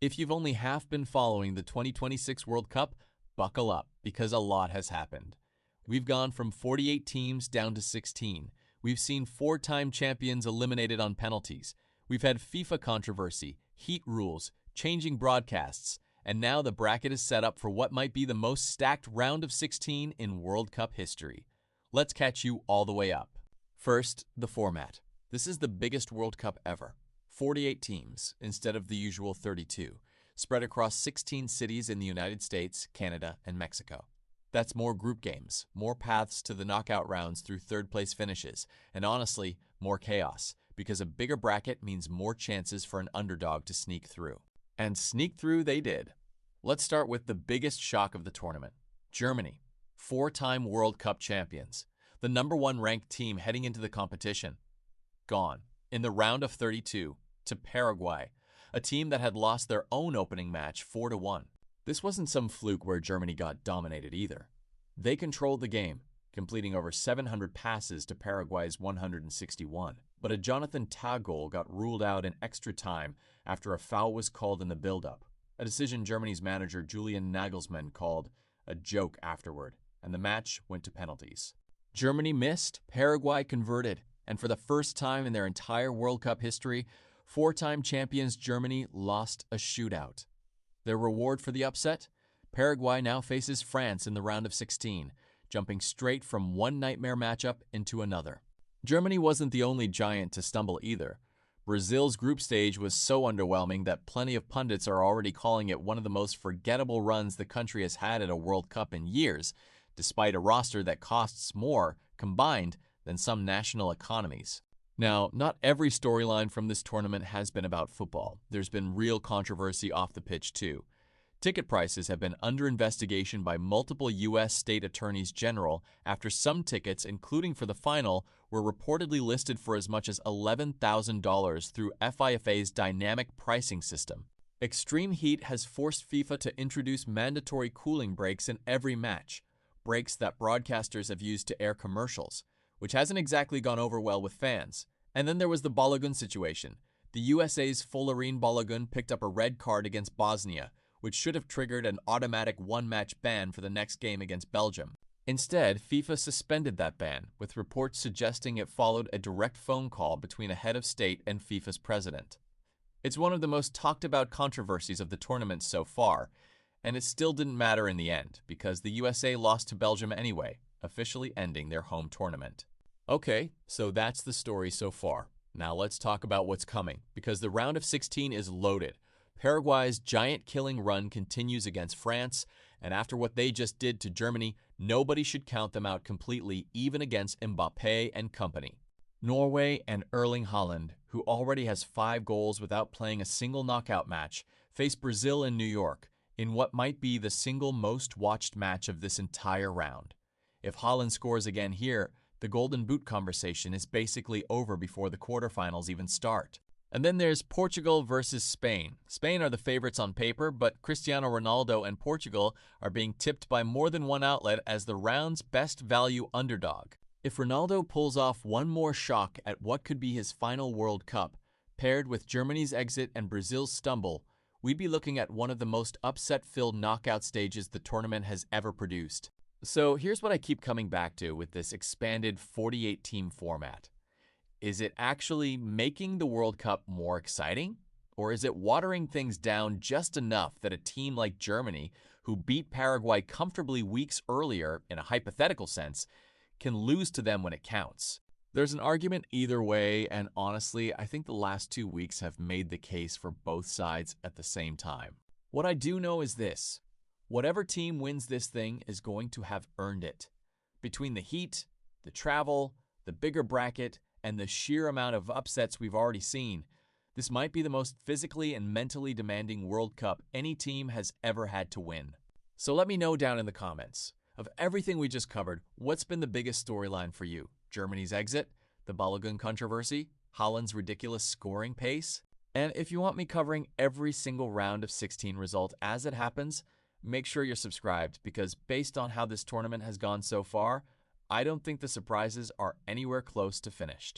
If you've only half been following the 2026 World Cup, buckle up because a lot has happened. We've gone from 48 teams down to 16. We've seen four-time champions eliminated on penalties. We've had FIFA controversy, heat rules, changing broadcasts, and now the bracket is set up for what might be the most stacked round of 16 in World Cup history. Let's catch you all the way up. First, the format. This is the biggest World Cup ever. 48 teams instead of the usual 32, spread across 16 cities in the United States, Canada, and Mexico. That's more group games, more paths to the knockout rounds through third-place finishes, and honestly, more chaos, because a bigger bracket means more chances for an underdog to sneak through. And sneak through they did. Let's start with the biggest shock of the tournament. Germany, four-time World Cup champions, the #1 ranked team heading into the competition. Gone, in the round of 32, to Paraguay, a team that had lost their own opening match 4-1. This wasn't some fluke where Germany got dominated either. They controlled the game, completing over 700 passes to Paraguay's 161. But a Jonathan Tah goal got ruled out in extra time after a foul was called in the build-up, a decision Germany's manager Julian Nagelsmann called a joke afterward, and the match went to penalties. Germany missed, Paraguay converted, and for the first time in their entire World Cup history, four-time champions Germany lost a shootout. Their reward for the upset? Paraguay now faces France in the round of 16, jumping straight from one nightmare matchup into another. Germany wasn't the only giant to stumble either. Brazil's group stage was so underwhelming that plenty of pundits are already calling it one of the most forgettable runs the country has had at a World Cup in years, despite a roster that costs more, combined, than some national economies. Now, not every storyline from this tournament has been about football. There's been real controversy off the pitch too. Ticket prices have been under investigation by multiple U.S. state attorneys general after some tickets, including for the final, were reportedly listed for as much as $11,000 through FIFA's dynamic pricing system. Extreme heat has forced FIFA to introduce mandatory cooling breaks in every match, breaks that broadcasters have used to air commercials, which hasn't exactly gone over well with fans. And then there was the Balogun situation. The USA's Folarin Balogun picked up a red card against Bosnia, which should have triggered an automatic one-match ban for the next game against Belgium. Instead, FIFA suspended that ban, with reports suggesting it followed a direct phone call between a head of state and FIFA's president. It's one of the most talked-about controversies of the tournament so far, and it still didn't matter in the end, because the USA lost to Belgium anyway, officially ending their home tournament. Okay, so that's the story so far. Now let's talk about what's coming, because the round of 16 is loaded. Paraguay's giant-killing run continues against France, and after what they just did to Germany, nobody should count them out completely, even against Mbappé and company. Norway and Erling Haaland, who already has 5 goals without playing a single knockout match, face Brazil in New York, in what might be the single most watched match of this entire round. If Haaland scores again here, the Golden Boot conversation is basically over before the quarterfinals even start. And then there's Portugal versus Spain. Spain are the favorites on paper, but Cristiano Ronaldo and Portugal are being tipped by more than one outlet as the round's best value underdog. If Ronaldo pulls off one more shock at what could be his final World Cup, paired with Germany's exit and Brazil's stumble, we'd be looking at one of the most upset-filled knockout stages the tournament has ever produced. So here's what I keep coming back to with this expanded 48-team format. Is it actually making the World Cup more exciting? Or is it watering things down just enough that a team like Germany, who beat Paraguay comfortably weeks earlier, in a hypothetical sense, can lose to them when it counts? There's an argument either way, and honestly, I think the last 2 weeks have made the case for both sides at the same time. What I do know is this. Whatever team wins this thing is going to have earned it. Between the heat, the travel, the bigger bracket, and the sheer amount of upsets we've already seen, this might be the most physically and mentally demanding World Cup any team has ever had to win. So let me know down in the comments. Of everything we just covered, what's been the biggest storyline for you? Germany's exit? The Balogun controversy? Haaland's ridiculous scoring pace? And if you want me covering every single round of 16 result as it happens, make sure you're subscribed, because based on how this tournament has gone so far, I don't think the surprises are anywhere close to finished.